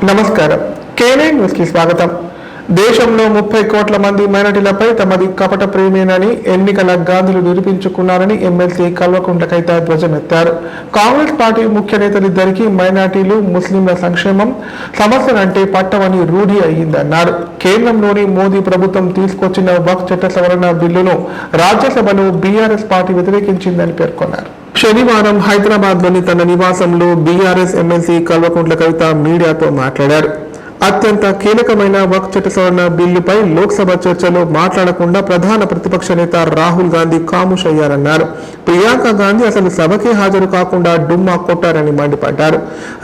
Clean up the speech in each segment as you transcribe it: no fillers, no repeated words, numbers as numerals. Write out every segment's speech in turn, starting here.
నమస్కారం. K9 news కి స్వాగతం. దేశంలో 30 కోట్ల మంది మైనారిటీలపై తమది కపట ప్రేమేనని ఎన్నికల గాంధీలు నిరూపించుకున్నారని ఎమ్మెల్సీ కల్వకుంట్ల కవిత ధ్వజమెత్తారు. కాంగ్రెస్ పార్టీ ముఖ్య నేతలిద్దరికీ మైనారిటీలు, ముస్లింల సంక్షేమం సమస్యలంటే పట్టమని రూఢి అయ్యిందన్నారు. కేంద్రంలోని మోదీ ప్రభుత్వం తీసుకొచ్చిన వక్ఫ్ చట్ట సవరణ బిల్లును రాజ్యసభలో బీఆర్ఎస్ పార్టీ వ్యతిరేకించిందని పేర్కొన్నారు. శనివారం హైదరాబాద్లోని తన నివాసంలో బీఆర్ఎస్ ఎమ్మెల్సీ కల్వకుంట్ల కవిత మీడియాతో మాట్లాడారు. అత్యంత కీలకమైన వక్ఫ్ చట్ట సవరణ బిల్లుపై లోక్సభ చర్చలో మాట్లాడకుండా ప్రధాన ప్రతిపక్ష నేత రాహుల్ గాంధీ ఖామోష్ అయ్యారన్నారు. ప్రియాంక గాంధీ అసలు సభకే హాజరు కాకుండా డుమ్మా కొట్టారని మండిపడ్డారు.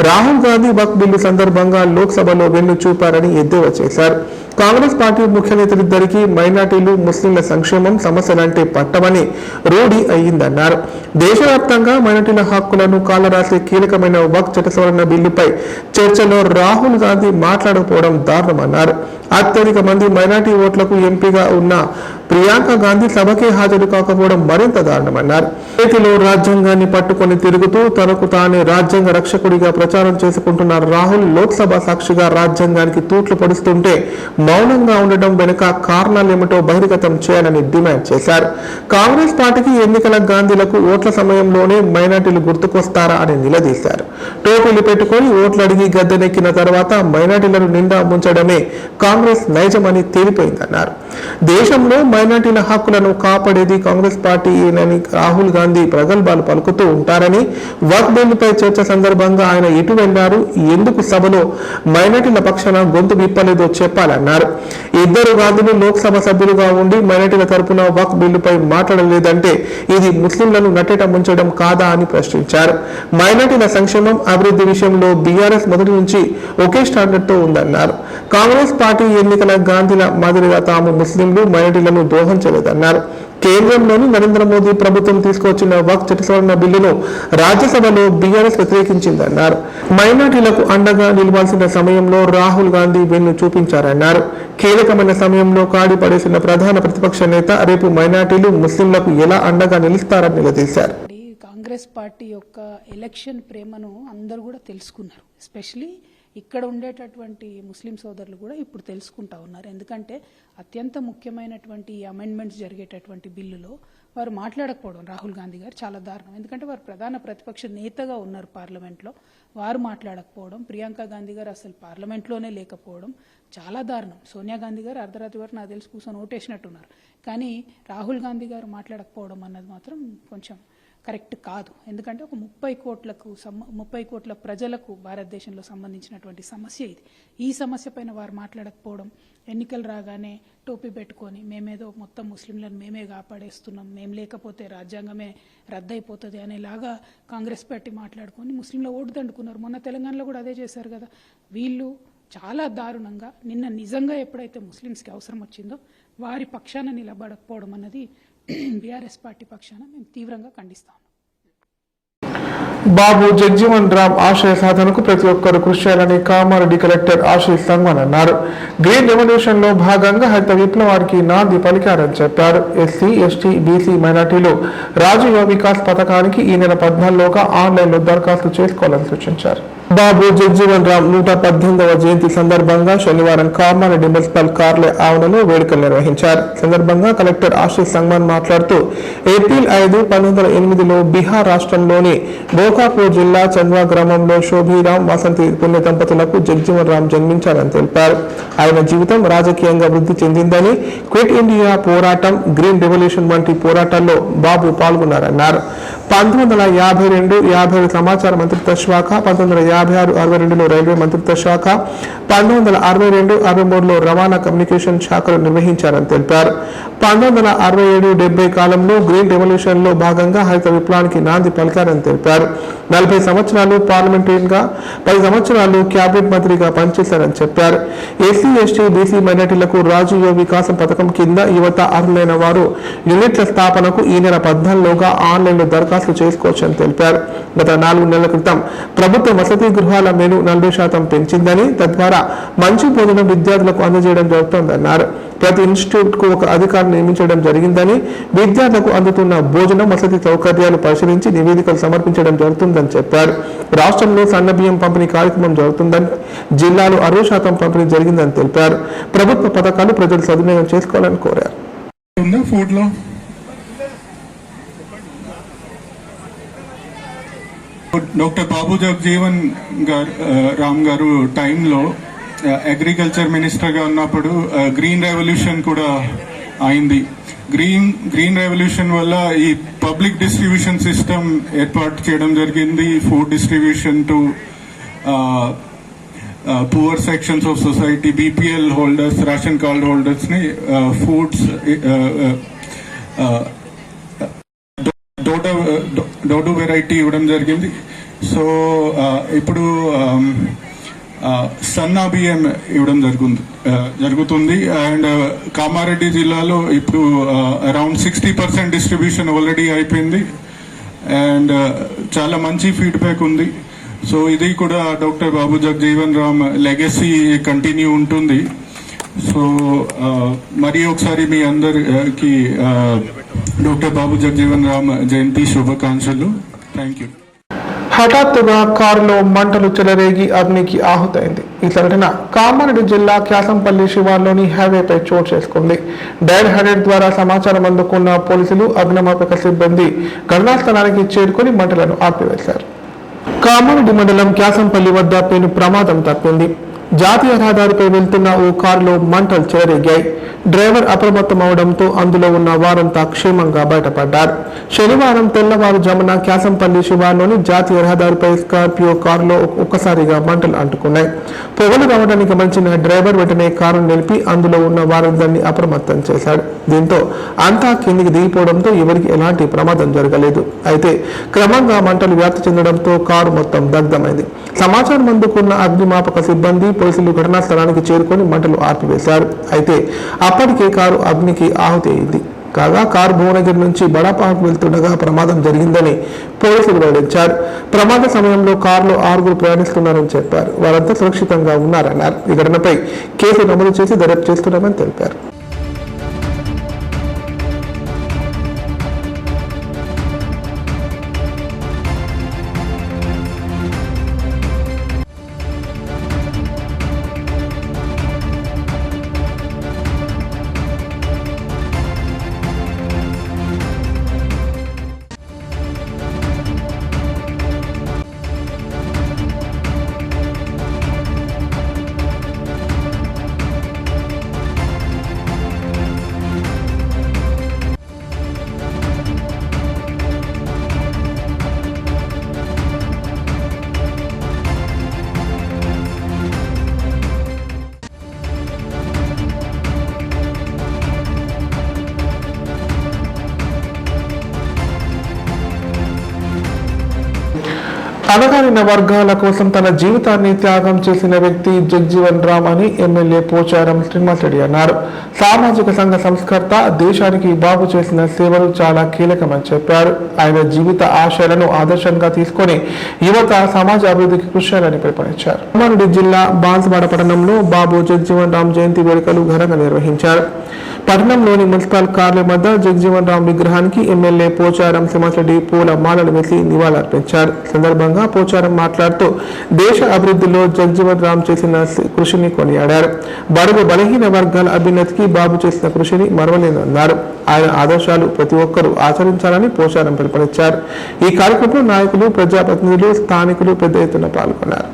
రాహుల్ గాంధీ వక్ఫ్ బిల్లు సందర్భంగా లోక్సభలో వెన్ను చూపారని ఎద్దేవా చేశారు. కాంగ్రెస్ పార్టీ ముఖ్య నేతలిద్దరికీ మైనార్టీలు, ముస్లింల సంక్షేమం సమస్యలంటే పట్టమని రూఢి అయ్యిందన్నారు. దేశవ్యాప్తంగా మైనార్టీల హక్కులను కాలరాసే కీలకమైన వక్ఫ్ చట్ట సవరణ బిల్లుపై చర్చలో రాహుల్ గాంధీ మాట్లాడకపోవడం దారుణమన్నారు. అత్యధిక మంది మైనార్టీ ఓట్లకు ఎంపీగా ఉన్న ప్రియాంక గాంధీ సభకే హాజరు కాకపోవడం మరింత దారుణమన్నారు. చేతిలో రాజ్యాంగాన్ని పట్టుకొని తిరుగుతూ తనకు తానే రాజ్యాంగ రక్షకుడిగా ప్రచారం చేసుకుంటున్న రాహుల్ లోక్సభ సాక్షిగా రాజ్యాంగానికి తూట్లు పడుస్తుంటే మౌనంగా ఉండడం వెనుక కారణాలేమిటో బహిర్గతం చేయాలని డిమాండ్ చేశారు. కాంగ్రెస్ పార్టీకి ఎన్నికల గాంధీలకు ఓట్ల సమయంలోనే మైనార్టీలు గుర్తుకొస్తారా అని నిలదీశారు. టోపీలు పెట్టుకొని ఓట్లు అడిగి గద్దెనెక్కిన తర్వాత మైనార్టీలను నిండా ముంచడమే కాంగ్రెస్ నైజమని తేలిపోయిందన్నారు. దేశంలో మైనార్టీల హక్కులను కాపాడేది కాంగ్రెస్ పార్టీనని రాహుల్ గాంధీ ప్రగల్భాలు పలుకుతూ ఉంటారని, వక్ఫ్ బిల్లుపై చర్చ సందర్భంగా ఆయన ఎటు వెళ్లారు, ఎందుకు సభలో మైనార్టీల పక్షాన గొంతు విప్పలేదో చెప్పాలన్నారు. ఇద్దరు గాంధీలు లోక్సభ సభ్యులుగా ఉండి మైనార్టీల తరపున వక్ఫ్ బిల్లుపై మాట్లాడలేదంటే ఇది ముస్లింలను నట్టేట ముంచడం కాదా అని ప్రశ్నించారు. మైనార్టీల సంక్షేమం, అభివృద్ధి విషయంలో బీఆర్ఎస్ మొదటి నుంచి ఒకే స్టాండర్డ్ తో ఉందన్నారు. కాంగ్రెస్ పార్టీ ఎన్నికల గాంధీల మాదిరిగా తాము ముస్లింలు, మైనార్టీలను దోహంచలేదన్నారు. కేంద్రంలోని నరేంద్ర మోదీ ప్రభుత్వం తీసుకొచ్చిన వక్ఫ్ చట్ట సవరణ బిల్లును రాజ్యసభలో బీఆర్ఎస్ వ్యతిరేకించిందన్నారు. మైనార్టీలకు అండగా నిలవాల్సిన సమయంలో రాహుల్ గాంధీ వెన్ను చూపించారన్నారు. కీలకమైన సమయంలో కాడి పడేసిన ప్రధాన ప్రతిపక్ష నేత రేపు మైనార్టీలు, ముస్లింలకు ఎలా అండగా నిలుస్తారని నిలదీశారు. కాంగ్రెస్ పార్టీ యొక్క ఎలక్షన్ ప్రేమను అందరూ కూడా తెలుసుకున్నారు. ఎస్పెషలీ ఇక్కడ ఉండేటటువంటి ముస్లిం సోదరులు కూడా ఇప్పుడు తెలుసుకుంటా ఉన్నారు. ఎందుకంటే అత్యంత ముఖ్యమైనటువంటి అమెండ్మెంట్స్ జరిగేటటువంటి బిల్లులో వారు మాట్లాడకపోవడం రాహుల్ గాంధీ గారు చాలా దారుణం. ఎందుకంటే వారు ప్రధాన ప్రతిపక్ష నేతగా ఉన్నారు పార్లమెంట్లో, వారు మాట్లాడకపోవడం, ప్రియాంక గాంధీ గారు అసలు పార్లమెంట్లోనే లేకపోవడం చాలా దారుణం. సోనియా గాంధీ గారు అర్ధరాత్రి వరకు నాకు తెలిసి కూర్చొని ఓటేసినట్టున్నారు. కానీ రాహుల్ గాంధీ గారు మాట్లాడకపోవడం అన్నది మాత్రం కొంచెం కరెక్ట్ కాదు. ఎందుకంటే ఒక 30 కోట్ల ప్రజలకు భారతదేశంలో సంబంధించినటువంటి సమస్య ఇది. ఈ సమస్య పైన వారు మాట్లాడకపోవడం, ఎన్నికలు రాగానే టోపీ పెట్టుకొని మేమేదో మొత్తం ముస్లింలను మేమే కాపాడేస్తున్నాం, మేము లేకపోతే రాజ్యాంగమే రద్దయిపోతుంది అనేలాగా కాంగ్రెస్ పార్టీ మాట్లాడుకొని ముస్లింల ఓటు దండుకున్నారు. మొన్న తెలంగాణలో కూడా అదే చేశారు కదా. వీళ్ళు చాలా దారుణంగా నిన్న నిజంగా ఎప్పుడైతే ముస్లింస్కి అవసరం వచ్చిందో వారి పక్షాన నిలబడకపోవడం అన్నది బీఆర్ఎస్ పార్టీ పక్షాన మేము తీవ్రంగా ఖండిస్తాం. బాబు జగ్జీవన్ రామ్ ఆశయ సాధనకు ప్రతి ఒక్కరు కృషి చేయాలని కామారెడ్డి కలెక్టర్ ఆశీష్ సంగ్వాన్ అన్నారు. గ్రీన్ రెవల్యూషన్ లో భాగంగా హరిత విప్లవానికి నాంది పలికారని చెప్పారు. ఎస్సీ, ఎస్టీ, బీసీ మైనార్టీలు రాజీవ్ వికాస్ పథకానికి ఈ నెల 14లోగా ఆన్లైన్లో దరఖాస్తు చేసుకోవాలని సూచించారు. బాబు జగ్జీవన్ రామ్ 118వ జయంతి సందర్భంగా శనివారం కామారెడ్డి మున్సిపల్ కార్యాలయ ఆవరణలో వేడుకలు నిర్వహించారు. సందర్భంగా కలెక్టర్ ఆశీష్ సంగ్వాన్ మాట్లాడుతూ ఏప్రిల్ 5, 1908లో బీహార్ రాష్ట్రంలోని బోకాపూర్ జిల్లా చంద్వా గ్రామంలో శోభిరామ్ వసంతి పుణ్య దంపతులకు జగ్జీవన్ రామ్ జన్మించారని తెలిపారు. ఆయన జీవితం రాజకీయంగా వృద్ధి చెందిందని, క్విట్ ఇండియా పోరాటం, గ్రీన్ రెవల్యూషన్ వంటి పోరాటాల్లో బాబు పాల్గొన్నారన్నారు. 1952 సమాచార మంత్రిత్వ శాఖ, 1956-62లో రైల్వే మంత్రిత్వ శాఖ, 1962-63లో రవాణా కమ్యూనికేషన్ శాఖలు నిర్వహించారని తెలిపారు. 1967-70 కాలంలో గ్రీన్ రెవల్యూషన్ లో భాగంగా హరిత విప్లవానికి నాంది పలికారని తెలిపారు. 40 సంవత్సరాలు పార్లమెంటరీగా, 10 సంవత్సరాలు క్యాబినెట్ మంత్రిగా పనిచేశారని చెప్పారు. ఎస్సీ, ఎస్టీ, బీసీ మైనార్టీలకు రాజీవ్ వికాసం పథకం కింద యువత అర్హులైన వారు యూనిట్ల స్థాపనకు ఈ నెల 14లోగా ఆన్లైన్లో దరఖాస్తు దరఖాస్తు చేసుకోవచ్చని తెలిపారు. గత 4 నెలల క్రితం ప్రభుత్వ వసతి గృహాల మెను 40% పెంచిందని, తద్వారా మంచి భోజనం విద్యార్థులకు అందజేయడం జరుగుతోందన్నారు. ప్రతి ఇన్స్టిట్యూట్ కు ఒక అధికారిని నియమించడం జరిగిందని, విద్యార్థులకు అందుతున్న భోజనం వసతి సౌకర్యాలు పరిశీలించి నివేదికలు సమర్పించడం జరుగుతుందని చెప్పారు. రాష్ట్రంలో సన్న బియ్యం పంపిణీ కార్యక్రమం జరుగుతుందని, జిల్లాలో 60% పంపిణీ జరిగిందని తెలిపారు. ప్రభుత్వ పథకాలు ప్రజలు సద్వినియోగం చేసుకోవాలని కోరారు. డాక్టర్ బాబు జగజీవన్ రామ్ గారు టైంలో అగ్రికల్చర్ మినిస్టర్గా ఉన్నప్పుడు గ్రీన్ రెవల్యూషన్ కూడా అయింది. గ్రీన్ రెవల్యూషన్ వల్ల ఈ పబ్లిక్ డిస్ట్రిబ్యూషన్ సిస్టమ్ ఏర్పాటు చేయడం జరిగింది. Food distribution to poor sections of society, BPL holders, ration card హోల్డర్స్ని ఫుడ్స్ డోడో వెరైటీ ఇవ్వడం జరిగింది. సో ఇప్పుడు సన్నా బియ్యం ఇవ్వడం జరుగుతుంది. అండ్ కామారెడ్డి జిల్లాలో ఇప్పుడు అరౌండ్ 60% డిస్ట్రిబ్యూషన్ ఆల్రెడీ అయిపోయింది. అండ్ చాలా మంచి ఫీడ్బ్యాక్ ఉంది. సో ఇది కూడా డాక్టర్ బాబు జగజీవన్ రామ్ లెగసీ కంటిన్యూ ఉంటుంది. సో మరి ఒకసారి మీ అందరికి డాక్టర్ బాబు జగజీవన్ రామ్ జయంతి శుభాకాంక్షలు. Thank you. హఠాత్తుగా కారులో మంటలు చెలరేగి అగ్నికి ఆహుతైంది. ఈ సంఘటన కామారెడ్డి జిల్లా క్యాసంపల్లి శివార్లోని హైవేపై చోటు చేసుకుంది. డయల్ 100 ద్వారా సమాచారం అందుకున్న పోలీసులు, అగ్నిమాపక సిబ్బంది ఘటనా స్థలానికి చేరుకుని మంటలను ఆర్పివేశారు. కామారెడ్డి మండలం క్యాసంపల్లి వద్ద పెను ప్రమాదం తప్పింది. జాతీయ రహదారిపై వెళ్తున్న ఓ కారులో మంటలు చెలరేగాయి. డ్రైవర్ అప్రమత్తం అవడంతో అందులో ఉన్న వారంతా క్షేమంగా బయటపడ్డారు. శనివారం తెల్లవారుజామున క్యాసంపల్లి శివార్లోని జాతీయ రహదారిపై స్కార్పియో కారులో ఒక్కసారిగా మంటలు అంటుకున్నాయి. పొగలు రావడాన్ని గమనించిన డ్రైవర్ వెంటనే కారును నిలిపి అందులో ఉన్న వారందరినీ అప్రమత్తం చేశాడు. దీంతో అంతా కిందికి దిగిపోవడంతో ఎవరికి ఎలాంటి ప్రమాదం జరగలేదు. అయితే క్రమంగా మంటలు వ్యాప్తి చెందడంతో కారు మొత్తం దగ్ధమైంది. సమాచారం అందుకున్న అగ్నిమాపక సిబ్బంది, పోలీసులు ఘటనా స్థలానికి చేరుకొని మంటలు ఆర్పివేశారు. అయితే అప్పటికే కారు అగ్నికి ఆహుతి అయింది. కాగా కారు భువనగిరి నుంచి బడాపాకు వెళ్తుండగా ప్రమాదం జరిగిందని పోలీసులు వెల్లడించారు. ప్రమాద సమయంలో కారులో 6 ప్రయాణిస్తున్నారని చెప్పారు. వారంతా సురక్షితంగా ఉన్నారన్నారు. ఈ ఘటనపై కేసు నమోదు చేసి దర్యాప్తు చేస్తున్నామని తెలిపారు. అణగారిన వర్గాల కోసం తన జీవితాన్ని త్యాగం చేసిన వ్యక్తి జగజీవన్ రామ్ అని ఎమ్మెల్యే పోచారం శ్రీనివాసరెడ్డి అన్నారు. సామాజిక సంఘ సంస్కర్త, దేశానికి బాబు చేసిన సేవలు చాలా కీలకమని చెప్పారు. ఆయన జీవిత ఆశయాలను ఆదర్శంగా తీసుకొని యువత సమాజ అభివృద్ధికి కృషి చేయాలని పిలుపునిచ్చారు. కామారెడ్డి జిల్లా బాన్సువాడ పట్టణంలో బాబు జగజీవన్ రామ్ జయంతి వేడుకలు ఘనంగా నిర్వహించారు. పట్టణంలోని మున్సిపల్ కార్యాలయం వద్ద జగజీవన్ రామ్ విగ్రహానికి ఎమ్మెల్యే పోచారం శ్రీనివాసరెడ్డి పూల మాలలు వేసి నివాళులర్పించారు. సందర్భంగా పోచారం మాట్లాడుతూ దేశ అభివృద్ధిలో జగజీవన్ రామ్ చేసిన కృషిని కొనియాడారు. బడుగు బలహీన వర్గాల అభ్యున్నతికి బాబు చేసిన కృషిని మరవలేనన్నారు. ఆయన ఆదర్శాలు ప్రతి ఒక్కరూ ఆచరించాలని పోచారం పిలుపునిచ్చారు. ఈ కార్యక్రమంలో నాయకులు, ప్రజాప్రతినిధులు, స్థానికులు పెద్ద ఎత్తున పాల్గొన్నారు.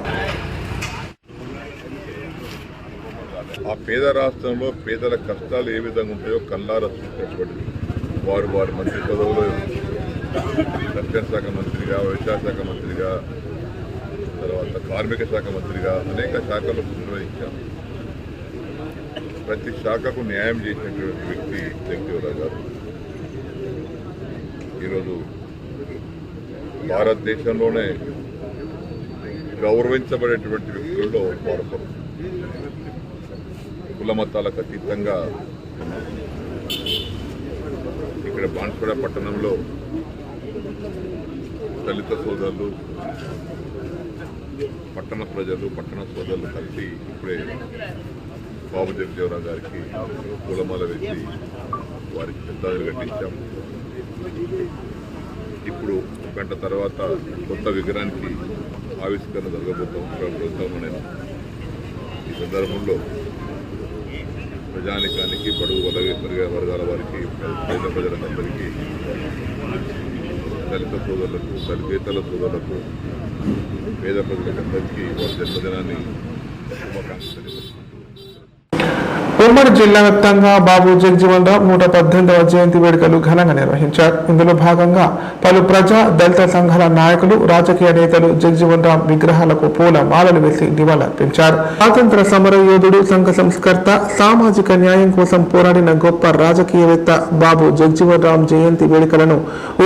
ఆ పేద రాష్ట్రంలో పేదల కష్టాలు ఏ విధంగా ఉంటాయో కళ్ళారా చూపించబడింది. వారు మంత్రి పదవులు, రక్షణ శాఖ మంత్రిగా, వ్యవసాయ శాఖ మంత్రిగా, తర్వాత కార్మిక శాఖ మంత్రిగా అనేక శాఖలు నిర్వహించారు. ప్రతి శాఖకు న్యాయం చేసినటువంటి వ్యక్తి జగజీవన్ గారు ఈరోజు భారతదేశంలోనే గౌరవించబడేటువంటి వ్యక్తుల్లో వారొకరు. కుల మతాలకు అతీతంగా ఇక్కడ బాన్సువాడ పట్టణంలో దళిత సోదరులు, పట్టణ ప్రజలు, పట్టణ సోదరులు కలిసి ఇప్పుడే బాబు జగజీవనరామ్ గారికి పూలమాల వేసి వారికి శ్రద్ధాంజలి ఘటించాం. ఇప్పుడు గంట తర్వాత కొత్త విగ్రహానికి ఆవిష్కరణ జరగబోతాము. నేను ఈ సందర్భంలో ప్రజానికానికి, బడుగు వర్గాల వారికి, పేద ప్రజలందరికీ, దళిత సోదరులకు, దళితేతర సోదరులకు, పేద ప్రజలందరికీ వారి జన్మదినాన్ని శుభాకాంక్షలు తెలియజేస్తున్నాను. ఉమ్మడి జిల్లా వ్యాప్తంగా బాబు జగజీవన్ రామ్ 118వ జయంతి వేడుకలు ఘనంగా నిర్వహించారు. ఇందులో భాగంగా పలు ప్రజా దళిత సంఘాల నాయకులు, రాజకీయ నేతలు జగజీవన్ రామ్ విగ్రహాలకు పూల మాలలు వేసి నివాళులర్పించారు. స్వాతంత్ర సమర యోధుడు, సంఘ సంస్కర్త, సామాజిక న్యాయం కోసం పోరాడిన గొప్ప రాజకీయవేత్త బాబు జగజీవన్ రామ్ జయంతి వేడుకలను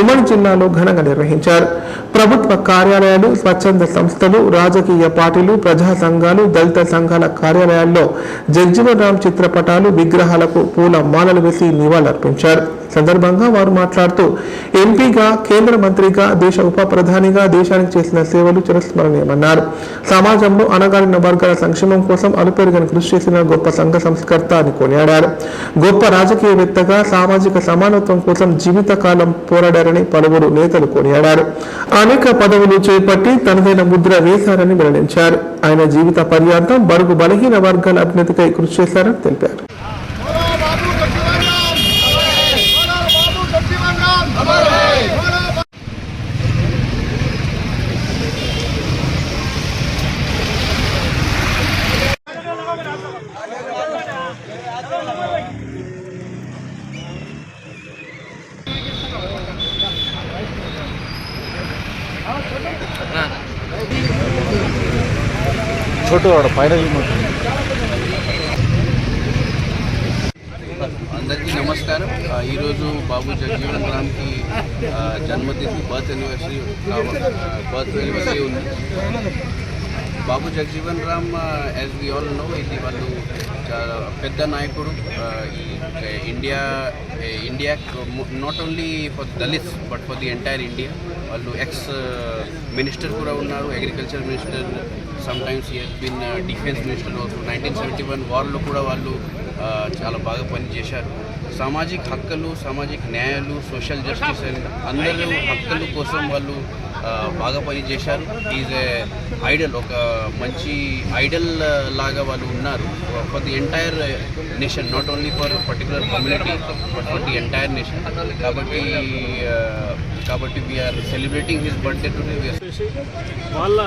ఉమ్మడి జిల్లాలో ఘనంగా నిర్వహించారు. ప్రభుత్వ కార్యాలయాలు, స్వచ్ఛంద సంస్థలు, రాజకీయ పార్టీలు, ప్రజా సంఘాలు, దళిత సంఘాల కార్యాలయాల్లో జగజీవన్ రామ్ చిత్రపటాలు, విగ్రహాలకు పూల మాలలు వేసి నివాళులర్పించారు. సందర్భంగా వారు మాట్లాడుతూ ఎంపీగా, కేంద్ర మంత్రిగా, దేశ ఉప ప్రధానిగా దేశానికి చేసిన సేవలు చిరస్మరణీయమన్నారు. సమాజంలో అణగారిన వర్గాల సంక్షేమం కోసం అలుపెరుగని కృషి చేసిన గొప్ప సంఘ సంస్కర్త అని కొనియాడారు. గొప్ప రాజకీయవేత్తగా సామాజిక సమానత్వం కోసం జీవితకాలం పోరాడారని పలువురు నేతలు కొనియాడారు. అనేక పదవులు చేపట్టి తనదైన ముద్ర వేశారని వెల్లడించారు. ఆయన జీవిత పర్యాంతం బడుగు బలహీన వర్గాల అభ్యున్నతికై కృషి చేశారని తెలిపారు. అందరికీ నమస్కారం. ఈరోజు బాబు జగజీవన్ రామ్కి జన్మదినం, బర్త్ యానివర్సరీ ఉంది. Babu Jagjivan Ram as we all know, ఇది వాళ్ళు చాలా పెద్ద నాయకుడు. India not only for Dalits but for the entire India. వాళ్ళు ఎక్స్ మినిస్టర్ కూడా ఉన్నారు, agriculture minister. Sometimes he has been defence minister also. 1971 వార్లో కూడా వాళ్ళు చాలా బాగా పనిచేశారు. సామాజిక హక్కులు, సామాజిక న్యాయాలు, సోషల్ జస్టిస్ అందరూ హక్కుల కోసం వాళ్ళు బాగా పనిచేశారు. ఈజ్ ఏ ఐడల్, ఒక మంచి ఐడల్ లాగా వాళ్ళు ఉన్నారు for the entire nation, not only for particular community but for the entire nation. కాబట్టి we are celebrating his birthday today. వాళ్ళ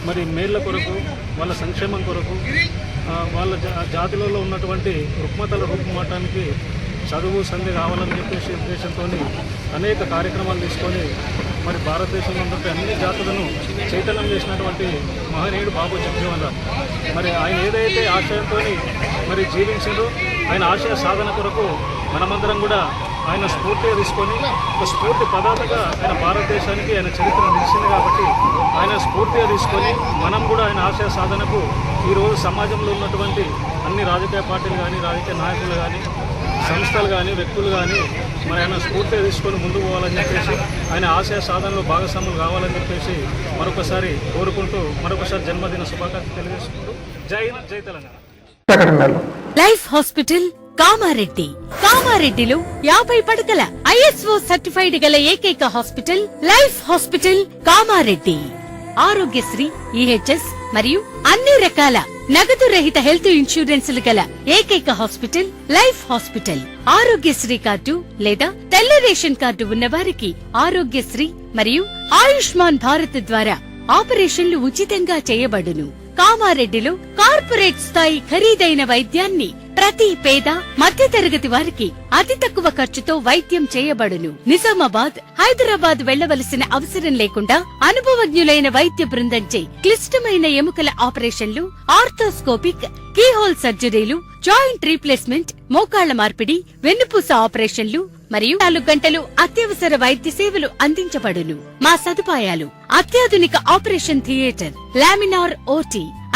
మరి మేళ్ల కొరకు, వాళ్ళ సంక్షేమం కొరకు, వాళ్ళ జాతులలో ఉన్నటువంటి రుగ్మతల రూపుమాటానికి చదువు సంధి కావాలని చెప్పేసి ఉద్దేశంతో అనేక కార్యక్రమాలు తీసుకొని మరి భారతదేశంలో ఉన్నటువంటి అన్ని జాతులను చైతన్యం చేసినటువంటి మహనీయుడు బాబు జగజీవన్ రామ్. మరి ఆయన ఏదైతే ఆశయంతో మరి జీవించారో, ఆయన ఆశయ సాధన కొరకు మనమందరం కూడా ఆయన స్ఫూర్తిగా తీసుకొని ఒక స్ఫూర్తి పదార్థగా ఆయన భారతదేశానికి ఆయన చరిత్ర నిలిచింది. కాబట్టి ఆయన స్ఫూర్తిగా తీసుకొని మనం కూడా ఆయన ఆశయ సాధనకు ఈరోజు సమాజంలో ఉన్నటువంటి అన్ని రాజకీయ పార్టీలు కానీ, రాజకీయ నాయకులు కానీ, సంస్థలు కానీ, వ్యక్తులు కానీ మరి ఆయన స్ఫూర్తిగా తీసుకొని ముందుకు పోవాలని చెప్పేసి, ఆయన ఆశయ సాధనలో భాగస్వాములు కావాలని చెప్పేసి మరొకసారి కోరుకుంటూ, మరొకసారి జన్మదిన శుభాకాంక్షలు తెలియజేసుకుంటూ జై హింద్, జై తెలంగాణ. Life hospital Kamareddy. కామారెడ్డిలో 50 పడకల ISO సర్టిఫైడ్ గల ఏకైక hospital life hospital Kamareddy. Aarogyasri, EHS మరియు అన్ని రకాల నగదు రహిత హెల్త్ ఇన్సూరెన్సులు గల ఏకైక hospital life hospital. Aarogyasri card లేదా తెల్ల రేషన్ కార్డు ఉన్న వారికి ఆరోగ్యశ్రీ మరియు ఆయుష్మాన్ భారత్ ద్వారా ఆపరేషన్లు ఉచితంగా చేయబడును. కామారెడ్డిలో కార్పొరేట్ స్థాయి ఖరీదైన వైద్యాన్ని ప్రతి పేద మధ్యతరగతి వారికి అతి తక్కువ ఖర్చుతో వైద్యం చేయబడును. నిజామాబాద్, హైదరాబాద్ వెళ్లవలసిన అవసరం లేకుండా అనుభవజ్ఞులైన వైద్య బృందంచే క్లిష్టమైన ఎముకల ఆపరేషన్లు, ఆర్థోస్కోపిక్, కీహోల్ సర్జరీలు, జాయింట్ రీప్లేస్మెంట్, మోకాళ్ల మార్పిడి, వెన్నుపూస ఆపరేషన్లు మరియు 4 గంటలు అత్యవసర వైద్య సేవలు అందించబడును. మా సదుపాయాలు: అత్యాధునిక operation theatre, laminar OT,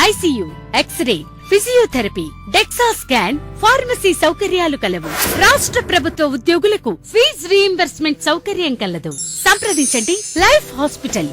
ICU, X ray, physiotherapy, dexa scan, pharmacy సౌకర్యాలు కలవు. రాష్ట్ర ప్రభుత్వ ఉద్యోగులకు ఫీజు రీయింబర్స్మెంట్ సౌకర్యం కలదు. సంప్రదించండి లైఫ్ హాస్పిటల్.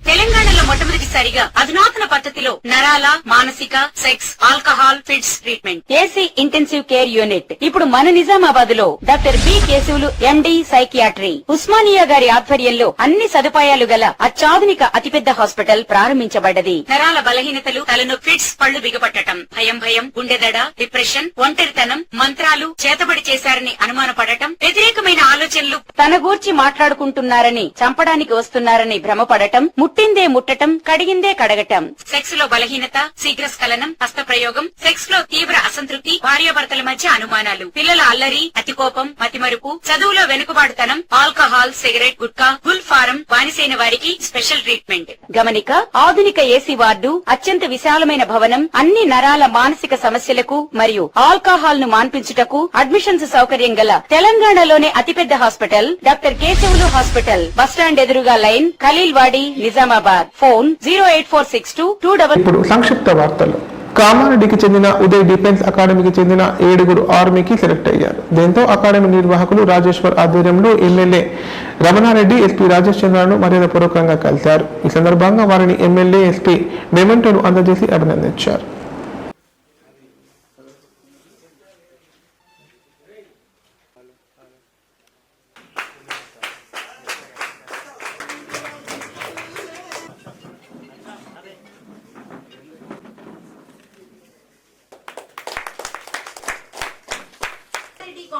తెలంగాణలో మొట్టమొదటిసారిగా అధునాతన పద్ధతిలో నరాల, మానసిక, sex, alcohol, fits treatment, AC intensive care unit ఇప్పుడు మన నిజామాబాద్ లో doctor B Keshavulu MD psychiatry, Osmania గారి ఆధ్వర్యంలో అన్ని సదుపాయాలు గల అత్యాధునిక అతిపెద్ద హాస్పిటల్ ప్రారంభించబడ్డది. నరాల బలహీనతలు, తలనొప్పి, ఫిట్స్, పళ్లు బిగపట్టడం, భయం, గుండెదడ, డిప్రెషన్, ఒంటరితనం, మంత్రాలు చేతబడి చేశారని అనుమానపడటం, వ్యతిరేకమైన ఆలోచనలు, తన గూర్చి మాట్లాడుకుంటున్నారని, చంపడానికి వస్తున్నారని భ్రమపడటం, ముట్టిందే ముట్టటం, కడిగిందే కడగటం, సెక్స్ లో బలహీనత, శీఘ్రస్ఖలనం, హస్తప్రయోగం, సెక్స్ లో తీవ్ర అసంతృప్తి, భార్యాభర్తల మధ్య అనుమానాలు, పిల్లల అల్లరి, అతికోపం, మతిమరుపు, చదువులో వెనుకబాటుతనం, alcohol, cigarette, gutka, Gul form బానిసైన వారికి స్పెషల్ ట్రీట్మెంట్. గమనిక: ఆధునిక ఏసీ వార్డు, అత్యంత విశాలమైన భవనం, అన్ని నరాల మానసిక సమస్యలకు మరియు ఆల్కహాల్ ను మాన్పించుటకు అడ్మిషన్స్ సౌకర్యం గల తెలంగాణలోనే అతిపెద్ద hospital doctor Keshavulu hospital. Bus stand ఎదురుగా లైన్, ఖలీల్వాడి, నిజామాబాద్. ఫోన్ 08462 ఇప్పుడు సంక్షిప్త వార్తలు. కామారెడ్డికి చెందిన ఉదయ్ డిఫెన్స్ అకాడమీకి చెందిన 7 ఆర్మీకి సెలెక్ట్ అయ్యారు. దీంతో అకాడమీ నిర్వాహకులు రాజేశ్వర్ ఆధ్వర్యంలో ఎమ్మెల్యే రమణారెడ్డి, ఎస్పీ రాజేష్ చంద్రను మర్యాదపూర్వకంగా కలిశారు. ఈ సందర్భంగా వారిని ఎమ్మెల్యే, ఎస్పీ మెమెంటోను అందజేసి అభినందించారు.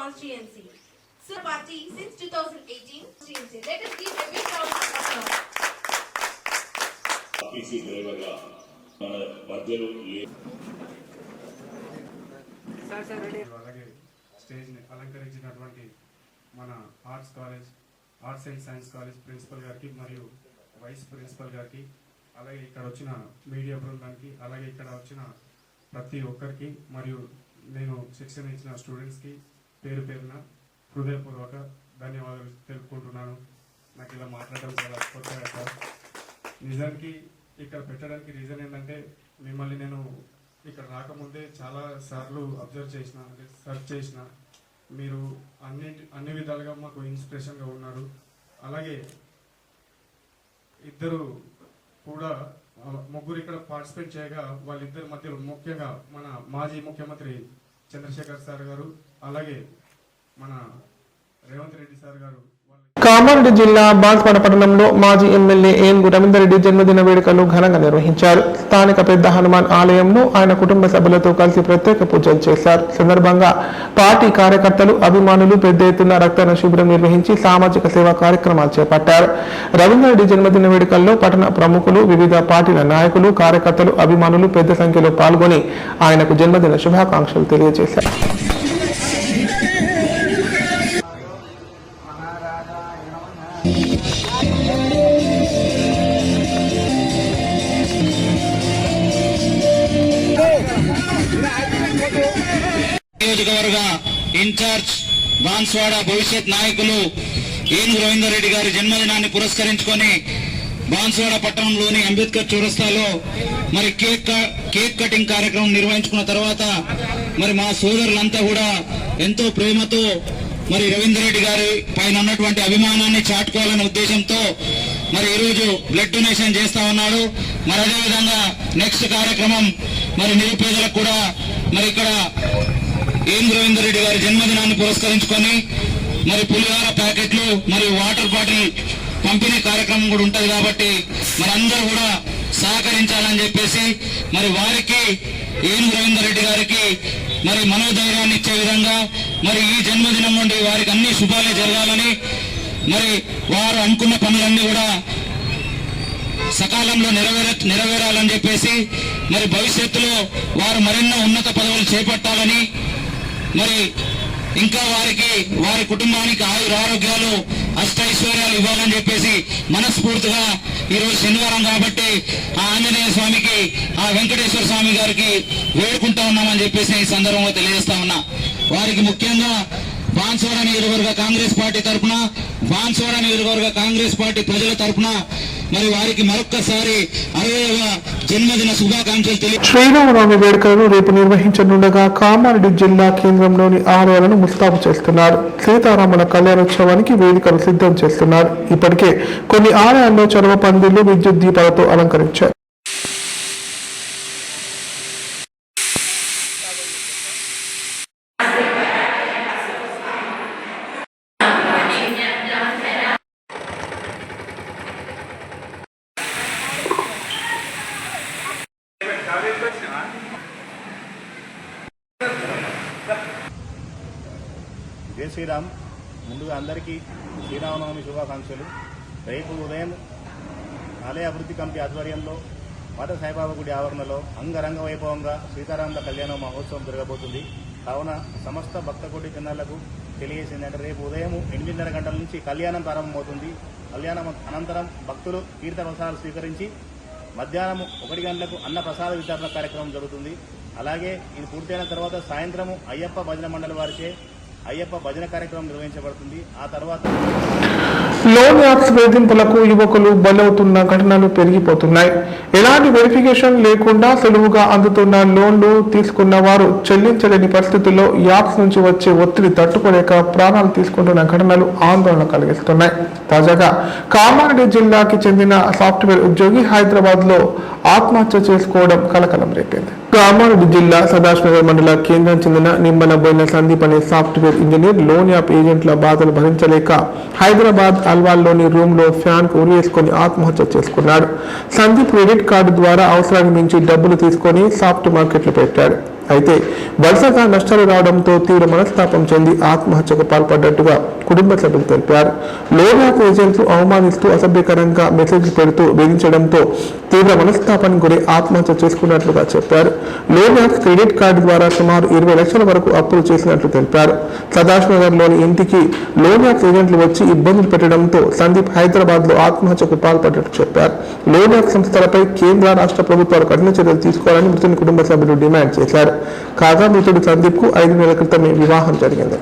Constituency. So party since 2018. Let us give a big round of applause. PC driver ga మన మధ్యలో అలాగే స్టేజ్ ని అలంకరించినటువంటి మన arts and science college principal గారికి మరియు వైస్ ప్రిన్సిపల్ గారికి, అలాగే ఇక్కడ వచ్చిన మీడియా బృందానికి, అలాగే ఇక్కడ వచ్చిన ప్రతి ఒక్కరికి మరియు నేను శిక్షణ ఇచ్చిన స్టూడెంట్స్కి పేరు పేరున హృదయపూర్వక ధన్యవాదాలు తెలుపుకుంటున్నాను. నాకు ఇలా మాట్లాడడం చాలా కొత్తగా సార్. నిజానికి ఇక్కడ పెట్టడానికి రీజన్ ఏంటంటే, మిమ్మల్ని నేను ఇక్కడ రాకముందే చాలా సార్లు అబ్జర్వ్ చేసిన, సర్చ్ చేసిన, మీరు అన్ని విధాలుగా మాకు ఇన్స్పిరేషన్గా ఉన్నారు. అలాగే ఇద్దరు కూడా ముగ్గురు ఇక్కడ పార్టిసిపేట్ చేయగా, వాళ్ళిద్దరి మధ్యలో ముఖ్యంగా మన మాజీ ముఖ్యమంత్రి చంద్రశేఖర్ సార్ గారు, అలాగే మన రేవంత్ రెడ్డి సార్ గారు. కామారెడ్డి జిల్లా బాన్స్వాడ పట్టణంలో మాజీ ఎమ్మెల్యే ఏనుగు రవీందర్ రెడ్డి జన్మదిన వేడుకలు ఘనంగా నిర్వహించారు. స్థానిక పెద్ద హనుమాన్ ఆలయంలో ఆయన కుటుంబ సభ్యులతో కలిసి ప్రత్యేక పూజలు చేశారు. సందర్భంగా పార్టీ కార్యకర్తలు, అభిమానులు పెద్ద ఎత్తున రక్తదాన శిబిరం నిర్వహించి సామాజిక సేవా కార్యక్రమాలు చేపట్టారు. రవీందర్ రెడ్డి జన్మదిన వేడుకల్లో పట్టణ ప్రముఖులు, వివిధ పార్టీల నాయకులు, కార్యకర్తలు, అభిమానులు పెద్ద సంఖ్యలో పాల్గొని ఆయనకు జన్మదిన శుభాకాంక్షలు తెలియజేశారు. నియోజకవర్గ ఇన్ఛార్జ్ బాన్స్వాడ భవిష్యత్ నాయకులు ఏనుగు రవీందర్ రెడ్డి గారి జన్మదినాన్ని పురస్కరించుకొని బాన్స్వాడ పట్టణంలోని అంబేద్కర్ చౌరస్తాలో మరి కేక్ కటింగ్ కార్యక్రమం నిర్వహించుకున్న తర్వాత మరి మా సోదరులంతా కూడా ఎంతో ప్రేమతో మరి రవీందర్ రెడ్డి గారి పైన ఉన్నటువంటి అభిమానాన్ని చాటుకోవాలనే ఉద్దేశంతో మరి ఈరోజు బ్లడ్ డొనేషన్ చేస్తా ఉన్నాడు. మరి అదేవిధంగా నెక్స్ట్ కార్యక్రమం మరి నిరుపేదలకు కూడా మరి ఇక్కడ ఏనుగు రవీందర్ రెడ్డి గారి జన్మదినాన్ని పురస్కరించుకొని మరి పులిహార ప్యాకెట్లు మరియు వాటర్ బాటిల్ పంపిణీ కార్యక్రమం కూడా ఉంటది. కాబట్టి మరి అందరూ కూడా సహకరించాలని చెప్పేసి మరి వారికి ఏనుగు రవీందర్ రెడ్డి గారికి మరి మనోధైర్యాన్ని ఇచ్చే విధంగా మరి ఈ జన్మదినం నుండి వారికి అన్ని శుభాలే జరగాలని, మరి వారు అనుకున్న పనులన్నీ కూడా సకాలంలో నెరవేరాలని చెప్పేసి మరి భవిష్యత్తులో వారు మరెన్నో ఉన్నత పదవులు చేపట్టాలని, మరి ఇంకా వారి కుటుంబానికి ఆరోగ్యాలు అష్టైశ్వర్యాలు ఇవ్వాలని చెప్పేసి మనస్ఫూర్తిగా ఈరోజు శనివారం కాబట్టి ఆ ఆంజనేయ స్వామికి, ఆ వెంకటేశ్వర స్వామి గారికి వేడుకుంటా ఉన్నామని చెప్పేసి ఈ సందర్భంగా తెలియజేస్తా ఉన్నా. వారికి ముఖ్యంగా బాన్స్వాడ నియోజకవర్గ కాంగ్రెస్ పార్టీ తరఫున, బాన్స్వాడ నియోజకవర్గ కాంగ్రెస్ పార్టీ ప్రజల తరఫున మరి వారికి మరొక్కసారి 60వ జన్మదిన శుభాకాంక్షలు తెలియ శ్రీరామనవమి వేడుకలను రేపు నిర్వహించనుండగా కామారెడ్డి జిల్లా కేంద్రంలోని ఆలయాలను ముస్తాబు చేస్తున్నారు. సీతారాముల కళ్యాణోత్సవానికి వేదికలు సిద్ధం చేస్తున్నారు. ఇప్పటికే కొన్ని ఆలయాల్లో చొరవ పందిళ్లు విద్యుత్ దీపాలతో అలంకరించారు. జై శ్రీరామ్. ముందుగా అందరికీ శ్రీరామనవమి శుభాకాంక్షలు. రేపు ఉదయం ఆలయ అభివృద్ధి కమిటీ ఆధ్వర్యంలో మాత సాయిబాబా గుడి ఆవరణలో అంగరంగ వైభవంగా సీతారాముల కళ్యాణ మహోత్సవం జరగబోతుంది. కావున సమస్త భక్త కోటి జనాలకు తెలియజేసిందంటే రేపు ఉదయం 8:30 గంటల నుంచి కళ్యాణం ప్రారంభమవుతుంది. కళ్యాణం అనంతరం భక్తులు తీర్థ ప్రసాదాలు స్వీకరించి మధ్యాహ్నం 1 గంటలకు అన్న ప్రసాద వితరణ కార్యక్రమం జరుగుతుంది. అలాగే ఇది పూర్తయిన తర్వాత సాయంత్రము అయ్యప్ప భజన మండలి వారిచే అయ్యప్ప భజన కార్యక్రమం నిర్వహించబడుతుంది. ఆ తర్వాత లోన్ యాప్స్ వేధింపులకు యువకులు బలవుతున్న ఘటనలు పెరిగిపోతున్నాయి. ఎలాంటి వెరిఫికేషన్ లేకుండా సులువుగా అందుతున్న లోన్లు తీసుకున్న వారు చెల్లించలేని పరిస్థితుల్లో యాప్స్ నుంచి వచ్చే ఒత్తిడి తట్టుకోలేక ప్రాణాలు తీసుకుంటున్న ఘటనలు ఆందోళన కలిగిస్తున్నాయి. తాజాగా కామారెడ్డి జిల్లాకి చెందిన సాఫ్ట్వేర్ ఉద్యోగి హైదరాబాద్ లో ఆత్మహత్య చేసుకోవడం కలకలం రేపింది. కామారెడ్డి జిల్లా సదాశివనగర్ మండల కేంద్రం చెందిన నిమ్మలబోయిన సందీప్ అనే సాఫ్ట్వేర్ ఇంజనీర్ లోన్ యాప్ ఏజెంట్ల బాధలు భరించలేక హైదరాబాద్ అల్వాల్లోని రూమ్ లో ఫ్యాన్ కు ఉరివేసుకుని ఆత్మహత్య చేసుకున్నాడు. సందీప్ క్రెడిట్ కార్డు ద్వారా అవసరానికి మించి డబ్బులు తీసుకొని సాఫ్ట్ మార్కెట్లు పెట్టాడు. అయితే వరుసగా నష్టాలు రావడంతో తీవ్ర మనస్తాపం చెంది ఆత్మహత్యకు పాల్పడ్డట్టుగా కుటుంబ సభ్యులు తెలిపారు. లోన్ యాప్ ఏజెంట్లు అవమానిస్తూ అసభ్యకరంగా మెసేజ్ పెడుతూ వేధించడంతో తీవ్ర మనస్తాపానికి గురి ఆత్మహత్య చేసుకున్నట్లుగా చెప్పారు. లోన్ యాప్ క్రెడిట్ కార్డు ద్వారా సుమారు 20 లక్షల వరకు అప్పులు చేసినట్లు తెలిపారు. సదాశివనగర్ లోని ఇంటికి లోన్ యాప్ ఏజెంట్లు వచ్చి ఇబ్బందులు పెట్టడంతో సందీప్ హైదరాబాద్ లో ఆత్మహత్యకు పాల్పడ్డట్టు చెప్పారు. లోన్ యాప్ సంస్థలపై కేంద్ర రాష్ట్ర ప్రభుత్వాలు కఠిన చర్యలు తీసుకోవాలని మృతుని కుటుంబ సభ్యులు డిమాండ్ చేశారు. కాగా మృతుడు సందీప్ కు 5 నెలల క్రితమే వివాహం జరిగింది.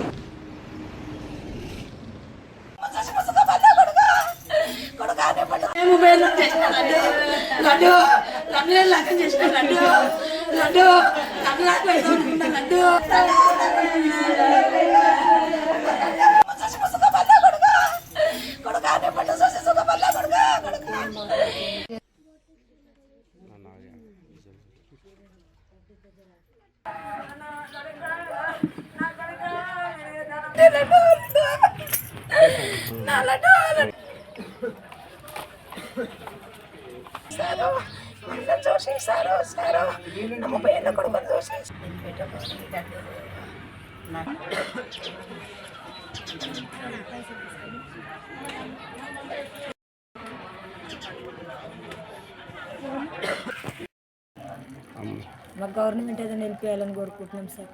మాకు గవర్నమెంట్ ఏదైనా హెల్ప్ చేయాలని కోరుకుంటున్నాం సార్.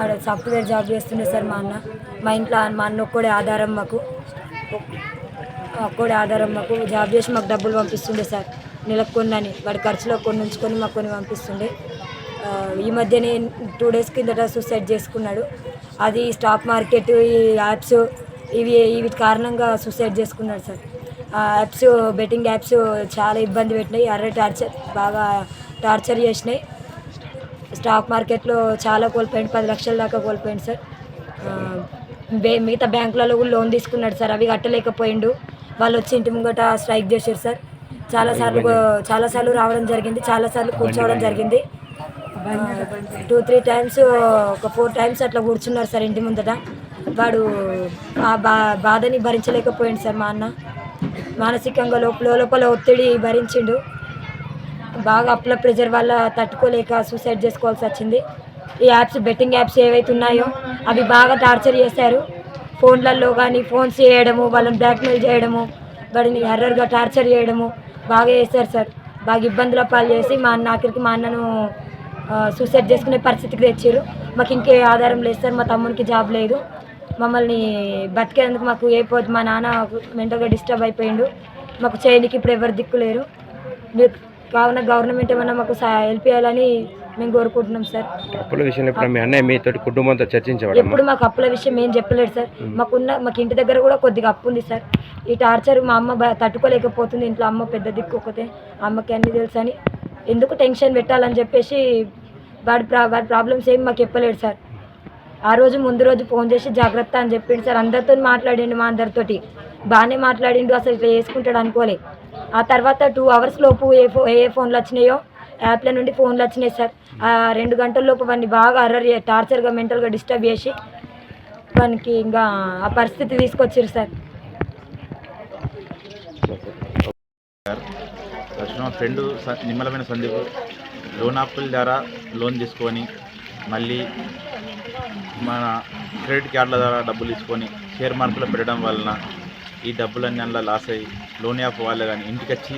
ఆడ సాఫ్ట్వేర్ జాబ్ చేస్తుండే సార్ మా అన్న. మా ఇంట్లో మా అన్న ఒక్కడే ఆధారం మాకు. జాబ్ చేసి మాకు డబ్బులు పంపిస్తుండే సార్. నెలకు కొన్నని వాడి ఖర్చులో కొన్ని ఉంచుకొని మాకు కొన్ని పంపిస్తుండే. ఈ మధ్యనే 2 days కిందట సూసైడ్ చేసుకున్నాడు. అది స్టాక్ మార్కెట్, ఈ యాప్స్ వీటి కారణంగా సూసైడ్ చేసుకున్నాడు సార్. యాప్స్, బెట్టింగ్ యాప్స్ చాలా ఇబ్బంది పెట్టినాయి. బాగా టార్చర్ చేసినాయి. స్టాక్ మార్కెట్లో చాలా కోల్పోయింది, 10 లక్షల దాకా కోల్పోయింది సార్. మిగతా బ్యాంకులలో కూడా లోన్ తీసుకున్నాడు సార్, అవి కట్టలేకపోయిండు. వాళ్ళు వచ్చి ఇంటి ముంగట స్ట్రైక్ చేశారు సార్. చాలాసార్లు రావడం జరిగింది, చాలాసార్లు కూర్చోవడం జరిగింది. 2-3 times, ఒక 4 times అట్లా కూర్చున్నారు సార్ ఇంటి ముందట. వాడు ఆ బాధని భరించలేకపోయింది సార్. మా అన్న మానసికంగా లోపల ఒత్తిడి భరించిండు. బాగా అప్పుల ప్రెజర్ వల్ల తట్టుకోలేక సూసైడ్ చేసుకోవాల్సి వచ్చింది. ఈ యాప్స్, బెట్టింగ్ యాప్స్ ఏవైతే ఉన్నాయో అవి బాగా టార్చర్ చేశారు. ఫోన్లలో కానీ ఫోన్స్ చేయడము, వాళ్ళని బ్లాక్మెయిల్ చేయడము, వాడిని హర్రర్గా టార్చర్ చేయడము బాగా చేశారు సార్. బాగా ఇబ్బందుల పాలు చేసి మా ఆఖరికి మా అన్నను సూసైడ్ చేసుకునే పరిస్థితికి తెచ్చారు. మాకు ఇంకే ఆధారం లేదు సార్, మా తమ్మునికి జాబ్ లేదు, మమ్మల్ని బతికేందుకు మాకు మా నాన్న మెంటల్గా డిస్టర్బ్ అయిపోయిండు, మాకు చేయడానికి ఇప్పుడు ఎవరు దిక్కు లేరు. కావున గవర్నమెంట్ ఏమన్నా మాకు హెల్ప్ చేయాలని మేము కోరుకుంటున్నాం సార్. అప్పుల విషయంలో ఇప్పుడు మీ అన్నయ్య మీతో కుటుంబంతో చర్చించేవాడు? ఎప్పుడు మాకు అప్పుల విషయం ఏం చెప్పలేడు సార్. మాకు ఇంటి దగ్గర కూడా కొద్దిగా అప్పు ఉంది సార్. ఈ టార్చర్ మా అమ్మ తట్టుకోలేకపోతుంది, ఇంట్లో అమ్మ పెద్ద దిక్కు ఒకతే, అమ్మకి అన్నీ తెలుసు అని ఎందుకు టెన్షన్ పెట్టాలని చెప్పేసి వాడి ప్రాబ్లమ్స్ ఏమి మాకు చెప్పలేడు సార్. ఆ రోజు ముందు రోజు ఫోన్ చేసి జాగ్రత్త అని చెప్పిండు సార్. అందరితో మాట్లాడిండు, మా అందరితోటి బాగానే మాట్లాడిండు, అసలు ఇట్లా చేసుకుంటాడు అనుకోలే. ఆ తర్వాత 2 hours లోపు ఏ ఫోన్లు వచ్చినాయో యాప్ల నుండి ఫోన్లు వచ్చినాయి సార్. ఆ 2 గంటల లోపు వాడిని బాగా టార్చర్గా మెంటల్గా డిస్టర్బ్ చేసి వానికి ఇంకా ఆ పరిస్థితి తీసుకొచ్చారు సార్. మా ఫ్రెండ్ నిమ్మలమైన సందీప్ లోన్ యాప్ల ద్వారా లోన్ తీసుకొని మళ్ళీ మన క్రెడిట్ కార్డుల ద్వారా డబ్బులు తీసుకొని షేర్ మార్కెట్లో పెట్టడం వలన ఈ డబ్బులన్నీ అందులో లాస్ అయ్యి లోన్ యాప్ వాళ్ళే కానీ ఇంటికి వచ్చి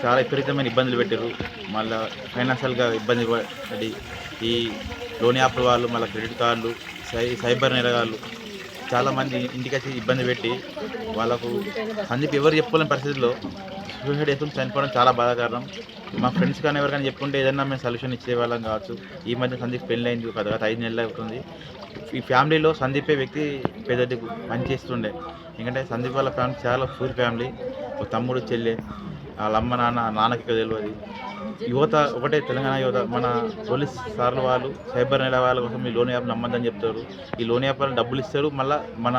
చాలా విపరీతమైన ఇబ్బందులు పెట్టారు. మళ్ళీ ఫైనాన్షియల్గా ఇబ్బంది పడి ఈ లోన్ యాప్ వాళ్ళు మళ్ళీ క్రెడిట్ కార్డులు సైబర్ నేరగాళ్ళు చాలామంది ఇంటికి వచ్చి ఇబ్బంది పెట్టి వాళ్ళకు సందీప్ ఎవరు చెప్పుకోలేని పరిస్థితుల్లో సూసైడ్ చేసుకుని చనిపోవడం చాలా బాధాకరం. మా ఫ్రెండ్స్ కానీ ఎవరికైనా చెప్పుకుంటే ఏదైనా మేము సొల్యూషన్ ఇచ్చేవాళ్ళం కావచ్చు. ఈ మధ్య సందీప్ పెళ్ళి అయింది కదా, 5 నెలలు అవుతుంది. ఈ ఫ్యామిలీలో సందీపే వ్యక్తి పెద్దది పని చేస్తుండే. ఎందుకంటే సందీప్ వాళ్ళ ఫ్యామిలీ చాలా పూర్ ఫ్యామిలీ. ఒక తమ్ముడు చెల్లె, వాళ్ళ అమ్మ నాన్నకి తెలియదు. యువత ఒకటే, తెలంగాణ యువత మన పోలీస్ సార్లు వాళ్ళు సైబర్ నేర వాళ్ళ కోసం ఈ లోన్ యాప్ నమ్మద్దని చెప్తారు. ఈ లోన్ యాప్ వాళ్ళు డబ్బులు ఇస్తారు, మళ్ళీ మన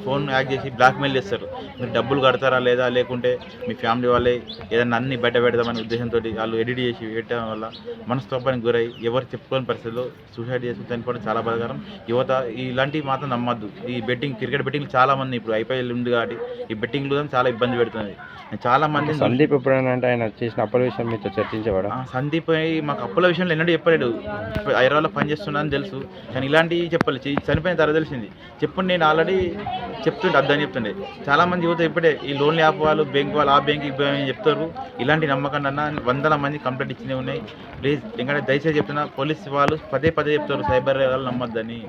ఫోన్ యాక్ చేసి బ్లాక్మెయిల్ చేస్తారు. మీరు డబ్బులు కడతారా లేదా, లేకుంటే మీ ఫ్యామిలీ వాళ్ళే ఏదైనా అన్ని బయట పెడదామనే ఉద్దేశంతో వాళ్ళు ఎడిట్ చేసి పెట్టడం వల్ల మనస్తోపానికి గురై ఎవరు చెప్పుకోని పరిస్థితుల్లో సూసైడ్ చేసుకుని చనిపోవడం చాలా బాధాకరం. యువత ఇలాంటివి మాత్రం నమ్మద్దు. ఈ క్రికెట్ బెట్టింగ్ చాలా మంది ఇప్పుడు IPL ఉంది కాబట్టి ఈ బెట్టింగ్లు చాలా ఇబ్బంది పెడుతుంది. చాలా మంది సందీప్ ఎప్పుడైనా అంటే ఆయన చేసిన అప్పుల విషయం మీతో చర్చించేవాడు? సందీప్ మాకు అప్పుల విషయంలో ఎన్నడూ చెప్పలేడు. హైదరాబాద్లో పనిచేస్తున్నా అని తెలుసు, కానీ ఇలాంటివి చెప్పలేదు. చనిపోయిన తర్వాత తెలిసింది. చెప్పండి, నేను ఆల్రెడీ చెప్తుండే అర్థం చెప్తుండే. చాలామంది యువత ఇప్పుడే ఈ లోన్ యాప్ వాళ్ళు బ్యాంక్ వాళ్ళు ఆ బ్యాంక్కి చెప్తారు. ఇలాంటి నమ్మకం అన్న 100 మంది కంప్లైంట్ ఇచ్చినవి ఉన్నాయి. ప్లీజ్ ఎందుకంటే దయచేసి చెప్తున్నా, పోలీస్ వాళ్ళు పదే చెప్తారు సైబర్ వాళ్ళు నమ్మొద్దని.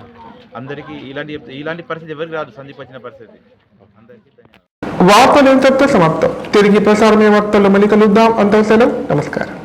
అందరికీ ఇలాంటి పరిస్థితి ఎవరికి రాదు. సందీప్ వచ్చిన పరిస్థితి అందరికీ. వార్తలు ఇంతటితో సమాప్తం. తిరిగి ప్రసారమే వార్తల్లో మళ్ళీ కలుద్దాం. అంతా సెలవు. నమస్కారం.